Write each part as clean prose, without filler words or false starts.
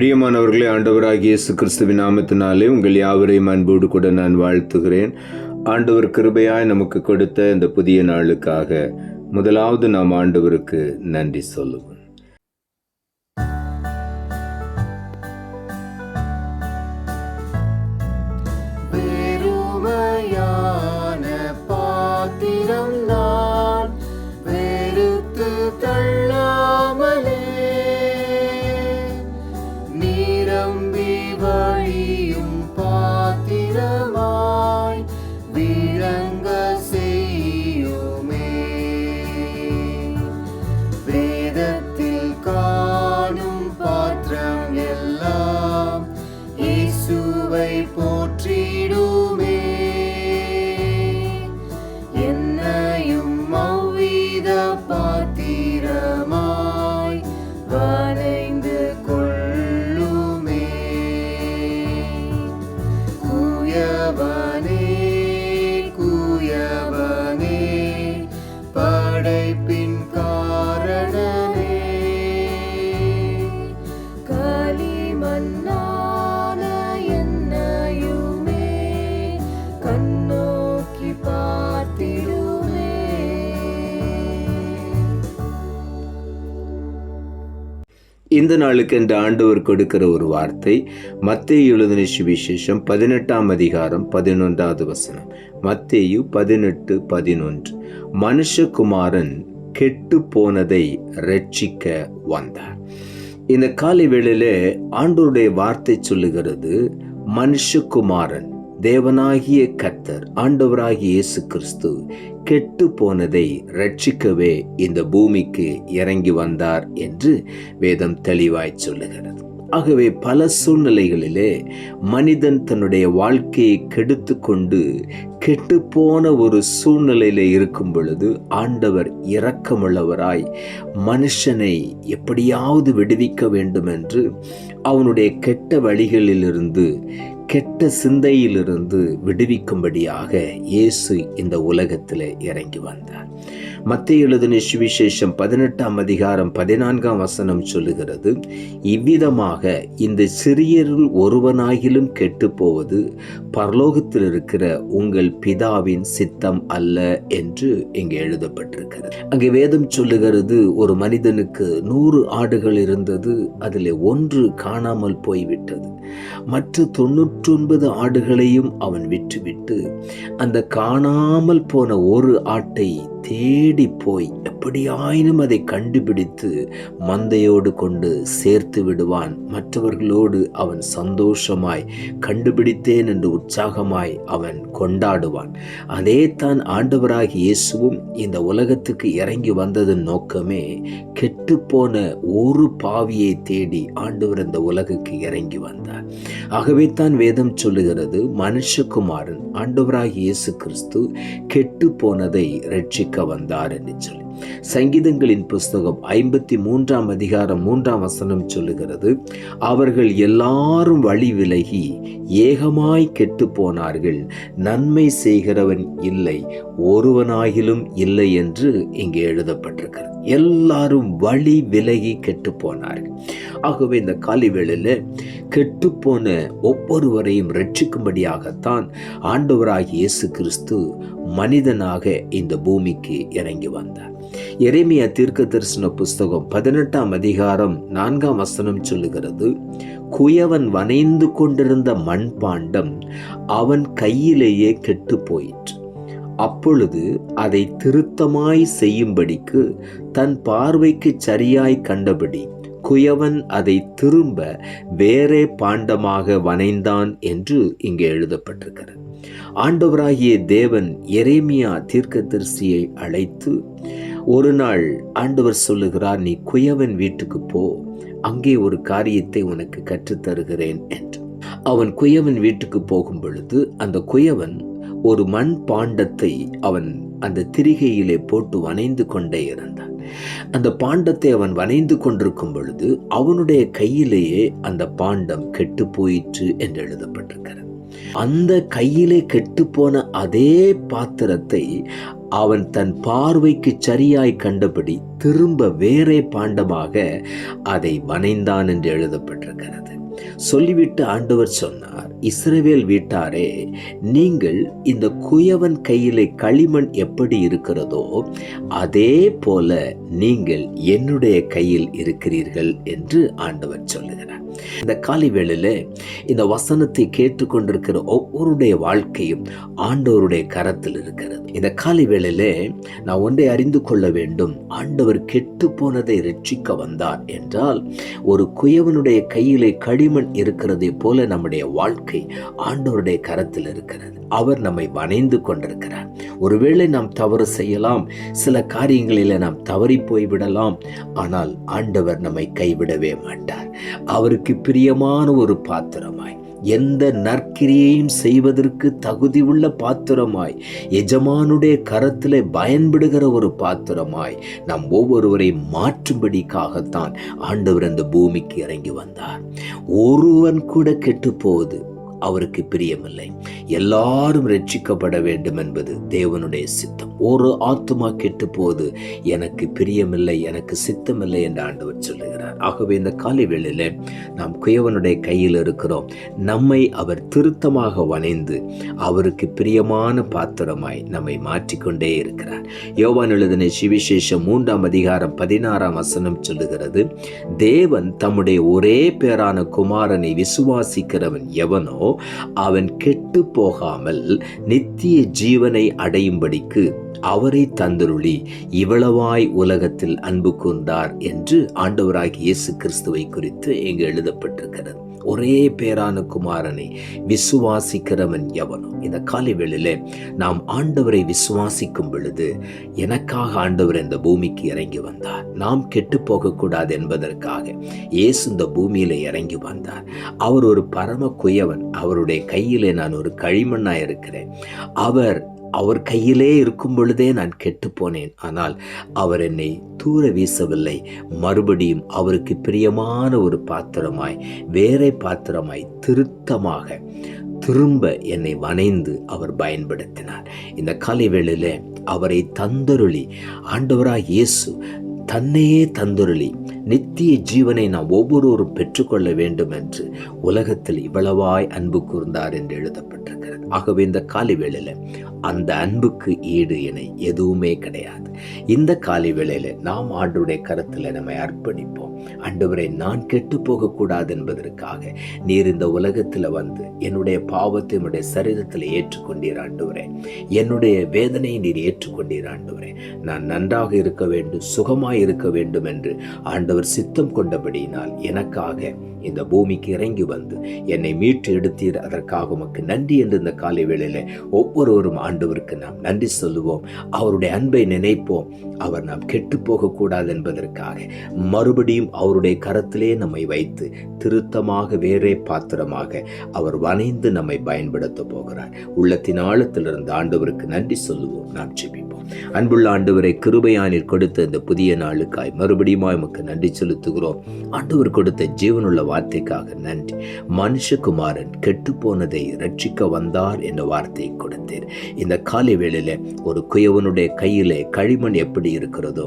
பிரியமானவர்களே, ஆண்டவராகிய இயேசு கிறிஸ்துவின் நாமத்தினாலே உங்கள் யாவரையும் அன்போடு கூட நான் வாழ்த்துகிறேன். ஆண்டவர் கிருபையாய் நமக்கு கொடுத்த இந்த புதிய நாளுக்காக முதலாவது நாம் ஆண்டவருக்கு நன்றி சொல்லுவோம். போற்றிடுமே என்னையும் மௌவித பாத்திரமாய் வரைந்து கொள்ளுமே. குயவனே குயவனே படைப்பின் காரணனே, களிமண்ணா இந்த நாளுக்கு என்று ஆண்டவர் கொடுக்கிற ஒரு வார்த்தை மத்தேயு எழுதின சுவிசேஷம் 18ஆம் அதிகாரம் 11வது வசனம். மத்தேயு 18:11. மனுஷகுமாரன் கெட்டு போனதை ரட்சிக்க வந்தார். இந்த காலை வேளையில ஆண்டவருடைய வார்த்தை சொல்லுகிறது, மனுஷகுமாரன் தேவனாகிய கர்த்தர் ஆண்டவராகிய இயேசு கிறிஸ்து கெட்டு போனதை ரட்சிக்கவே இந்த பூமிக்கு இறங்கி வந்தார் என்று வேதம் தெளிவாய் சொல்லுகிறது. ஆகவே பல சூழ்நிலைகளிலே மனிதன் தன்னுடைய வாழ்க்கையை கெடுத்து கொண்டு கெட்டு போன ஒரு சூழ்நிலையில இருக்கும் பொழுது ஆண்டவர் இரக்கமுள்ளவராய் மனுஷனை எப்படியாவது விடுவிக்க வேண்டும் என்று அவனுடைய கெட்ட வழிகளிலிருந்து கெட்ட சிந்தையிலிருந்து விடுவிக்கும்படியாக இயேசு இந்த உலகத்தில் இறங்கி வந்தார். மத்தேயு எழுதின சுவிசேஷம் 18ஆம் அதிகாரம் 14ஆம் வசனம் சொல்லுகிறது, இவ்விதமாக இந்த சிறியருள் ஒருவனாகிலும் கெட்டு போவது பரலோகத்தில் இருக்கிற உங்கள் பிதாவின் சித்தம் அல்ல என்று இங்கே எழுதப்பட்டிருக்கிறது. அங்கே வேதம் சொல்லுகிறது, ஒரு மனிதனுக்கு 100 ஆடுகள் இருந்தது, அதில் 1 காணாமல் போய்விட்டது. மற்ற 99 ஆடுகளையும் அவன் விற்றுவிட்டு அந்த காணாமல் போன ஒரு ஆட்டை தேடி போய் எப்படியாயினும் அதை கண்டுபிடித்து மந்தையோடு கொண்டு சேர்த்து விடுவான். மற்றவர்களோடு அவன் சந்தோஷமாய் கண்டுபிடித்தேன் என்று உற்சாகமாய் அவன் கொண்டாடுவான். அதே தான் ஆண்டவராகிய இயேசுவும் இந்த உலகத்துக்கு இறங்கி வந்ததன் நோக்கமே கெட்டுப்போன ஒரு பாவியை தேடி ஆண்டவர் இந்த உலகுக்கு இறங்கி வந்தார். ஆகவே தான் வேதம் சொல்லுகிறது, மனுஷகுமாரன் ஆண்டவராகிய இயேசு கிறிஸ்து கெட்டு போனதை ரட்சிக்க வந்தார் என்று சொல்லி. சங்கீதங்களின் புஸ்தகம் 53ஆம் அதிகாரம் 3ஆம் வசனம் சொல்லுகிறது, அவர்கள் எல்லாரும் வழி விலகி ஏகமாய் கெட்டு போனார்கள், நன்மை செய்கிறவன் இல்லை, ஒருவனாகிலும் இல்லை என்று இங்கே எழுதப்பட்டிருக்கிறது. எல்லாரும் வழி விலகி கெட்டு போனார்கள். ஆகவே இந்த காலை வேளையில கெட்டுப்போன ஒவ்வொருவரையும் ரட்சிக்கும்படியாகத்தான் ஆண்டவராகிய இயேசு கிறிஸ்து மனிதனாக இந்த பூமிக்கு இறங்கி வந்தார். எரேமியா தீர்க்கதரிசன புஸ்தகம் 18ஆம் அதிகாரம் 4ஆம் வசனம் சொல்லுகிறது, குயவன் வனைந்து கொண்டிருந்த மண்பாண்டம் அவன் கையிலேயே கெட்டு போயிற்று. அப்பொழுது அதை திருத்தமாய் செய்யும்படிக்கு தன் பார்வைக்கு சரியாய் கண்டபடி குயவன் அதை திரும்ப வேறே பாண்டமாக வனைந்தான் என்று இங்கே எழுதப்பட்டிருக்கிறது. ஆண்டவராகிய தேவன் எரேமியா தீர்க்கதரிசியை அழைத்து ஒரு நாள் ஆண்டவர் சொல்லுகிறார், நீ குயவன் வீட்டுக்கு போ, அங்கே ஒரு காரியத்தை உனக்கு கற்றுத்தருகிறேன் என்று. அவன் குயவன் வீட்டுக்கு போகும் பொழுது அந்த குயவன் ஒரு மண் பாண்டத்தை அவன் அந்த திரிகையிலே போட்டு வனைந்து கொண்டே இருந்தான். அந்த பாண்டத்தை அவன் வனைந்து கொண்டிருக்கும் பொழுது அவனுடைய கையிலேயே அந்த பாண்டம் கெட்டு போயிற்று என்று எழுதப்பட்டிருக்கிறது. அந்த கையிலே கெட்டுப்போன அதே பாத்திரத்தை அவன் தன் பார்வைக்கு சரியாய் கண்டபடி திரும்ப வேறே பாண்டமாக அதை வனைந்தான் என்று எழுதப்பட்டிருக்கிறது. சொல்லிவிட்டு ஆண்டவர் சொன்னார், இஸ்ரவேல் வீட்டாரே, நீங்கள் இந்த குயவன் கையிலே களிமண் எப்படி இருக்கிறதோ அதே போல நீங்கள் என்னுடைய கையில் இருக்கிறீர்கள் என்று ஆண்டவர் சொல்லுகிறார். இந்த காலை வேளையில இந்த வசனத்தை கேட்டுக்கொண்டிருக்கிற ஒவ்வொருடைய வாழ்க்கையும் ஆண்டவருடைய கரத்தில் இருக்கிறது. இந்த காலை வேளையில நான் ஒன்றை அறிந்து கொள்ள வேண்டும். ஆண்டவர் கெட்டு போனதை ரட்சிக்க வந்தார் என்றால் ஒரு குயவனுடைய கையிலே களிமண் இருக்கிறதை போல நம்முடைய வாழ்க்கை ஆண்டவருடைய கரத்தில் இருக்கிறது. அவர் நம்மை வணைந்து கொண்டிருக்கிறார். ஒருவேளை நாம் தவறு செய்யலாம், சில காரியங்களில நாம் தவறி போய்விடலாம். ஆனால் ஆண்டவர் நம்மை கைவிடவே மாட்டார். அவருக்கு பிரியமான ஒரு பாத்திரமாய், எந்த நற்கிரியையும் செய்வதற்கு தகுதி உள்ள பாத்திரமாய், எஜமானுடைய கரத்திலே பயன்படுகிற ஒரு பாத்திரமாய் நாம் ஒவ்வொருவரை மாற்றும்படிக்காகத்தான் ஆண்டவர் அந்த பூமிக்கு இறங்கி வந்தார். ஒருவன் கூட கெட்டு போவது அவருக்கு பிரியமில்லை. எல்லாரும் ரட்சிக்கப்பட வேண்டும் என்பது தேவனுடைய சித்தம். ஒரு ஆத்துமா கெட்டு போது எனக்கு பிரியமில்லை, எனக்கு சித்தமில்லை என்று ஆண்டவர் சொல்லுகிறார். ஆகவே இந்த காலை வேளையில நாம் குயவனுடைய கையில் இருக்கிறோம். நம்மை அவர் திருத்தமாக வணைந்து அவருக்கு பிரியமான பாத்திரமாய் நம்மை மாற்றிக்கொண்டே இருக்கிறார். யோவான் எழுதின சுவிசேஷம் 3ஆம் அதிகாரம் 16ஆம் வசனம் சொல்லுகிறது, தேவன் தம்முடைய ஒரே பேரான குமாரனை விசுவாசிக்கிறவன் எவனோ அவன் கெட்டு போகாமல் நித்திய ஜீவனை அடையும்படிக்கு அவரை தந்தருளி இவ்வளவாய் உலகத்தில் அன்பு கூர்ந்தார் என்று ஆண்டவராகிய இயேசு கிறிஸ்துவை குறித்து இங்கு எழுதப்பட்டிருக்கிறது. ஒரே பேரான குமாரனை விசுவாசிக்கிறவன் எவனோ. இந்த காலை வேளையிலே நாம் ஆண்டவரை விசுவாசிக்கும் பொழுது, எனக்காக ஆண்டவர் இந்த பூமிக்கு இறங்கி வந்தார், நாம் கெட்டு போகக்கூடாது என்பதற்காக இயேசு இந்த பூமியில இறங்கி வந்தார். அவர் ஒரு பரம குயவன். அவருடைய கையிலே நான் ஒரு களிமண்ணாய் இருக்கிறேன். அவர் கையிலே இருக்கும் பொழுதே நான் கெட்டு போனேன். ஆனால் அவர் என்னை தூர வீசவில்லை. மறுபடியும் அவருக்கு பிரியமான ஒரு பாத்திரமாய், வேறே பாத்திரமாய் திரும்ப என்னை வணைந்து அவர் பயன்படுத்தினார். இந்த காலை வேளையில அவரை தந்தருளி, ஆண்டவராய் இயேசு தன்னையே தந்தருளி நித்திய ஜீவனை நாம் ஒவ்வொருவரும் பெற்றுக்கொள்ள வேண்டும் என்று உலகத்தில் இவ்வளவாய் அன்பு கூர்ந்தார் என்று எழுதப்பட்டிருக்கிறது. ஆகவே இந்த காலை வேளையில அந்த அன்புக்கு ஈடு இணை எதுவுமே கிடையாது. இந்த காலை வேளையில நாம் ஆண்டவருடைய கரத்தில் நம்மை அர்ப்பணிப்போம். ஆண்டவரே, நான் கெட்டு போகக்கூடாது என்பதற்காக நீர் இந்த உலகத்தில் வந்து என்னுடைய பாவத்தை என்னுடைய சரீரத்தில் ஏற்றுக்கொண்டீர். ஆண்டவரே, என்னுடைய வேதனையை நீர் ஏற்றுக்கொண்டீர். ஆண்டவரே, நான் நன்றாக இருக்க வேண்டும், சுகமாய் இருக்க வேண்டும் என்று ஆண்டவர் சித்தம் கொண்டபடியினால் எனக்காக இந்த பூமிக்கு இறங்கி வந்து என்னை மீட்டு எடுத்தீர். அதற்காக உமக்கு நன்றி என்று இந்த காலை வேளையில ஒவ்வொருவரும் ஆண்டவருக்கு நாம் நன்றி சொல்லுவோம். அவருடைய அன்பை நினைப்போம். அவர் நாம் கெட்டு போகக்கூடாது என்பதற்காக மறுபடியும் அவருடைய கரத்திலே நம்மை வைத்து திருத்தமாக வேறே பாத்திரமாக அவர் வணைந்து நம்மை பயன்படுத்த போகிறார். உள்ளத்தின் ஆழத்திலிருந்து ஆண்டவருக்கு நன்றி சொல்லுவோம். நாம் ஜெபிப்போம். அன்புள்ள ஆண்டவரை, கிருபையானீர் கொடுத்த இந்த புதிய நாளுக்காய் மறுபடியும் உமக்கு நன்றி செலுத்துகிறோம். ஆண்டவர் கொடுத்த ஜீவனுள்ள வார்த்தைக்காக நன்றி. மனுஷகுமாரன் கெட்டு போனதை ரட்சிக்க வந்தார் என்ற வார்த்தையை கொடுத்தீர். இந்த காலை வேளையில ஒரு குயவனுடைய கையிலே களிமண் எப்படி இருக்கிறதோ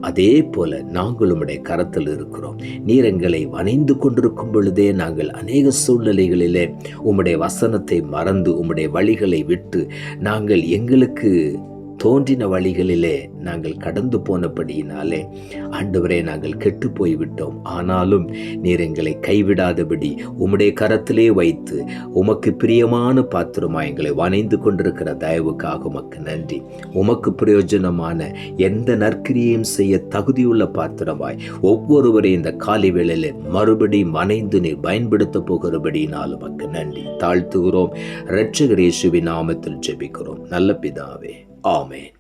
அதே போல நாங்கள் உம்முடைய கரத்தில் இருக்கிறோம். நீர் எங்களை வணைந்து கொண்டிருக்கும் பொழுதே நாங்கள் அநேக சூழ்நிலைகளிலே உம்முடைய வசனத்தை மறந்து உம்முடைய வழிகளை விட்டு நாங்கள் எங்களுக்கு தோன்றின வழிகளிலே நாங்கள் கடந்து போனபடியினாலே ஆண்டவரே, நாங்கள் கெட்டு போய்விட்டோம். ஆனாலும் நீர் எங்களை கைவிடாதபடி உம்முடைய கரத்திலே வைத்து உமக்கு பிரியமான பாத்திரமாய் எங்களை வணைந்து கொண்டிருக்கிற தயவுக்காக உமக்கு நன்றி. உமக்கு பிரயோஜனமான எந்த நற்கிரியையும் செய்ய தகுதியுள்ள பாத்திரமாய் ஒவ்வொருவரையும் இந்த காலை வேளையிலே மறுபடியும் வணைந்து நீர் பயன்படுத்த போகிறபடியினால் உமக்கு நன்றி தாழ்த்துகிறோம். இரட்சகர் இயேசுவின் நாமத்தில் ஜெபிக்கிறோம் நல்ல பிதாவே, ஆமென்.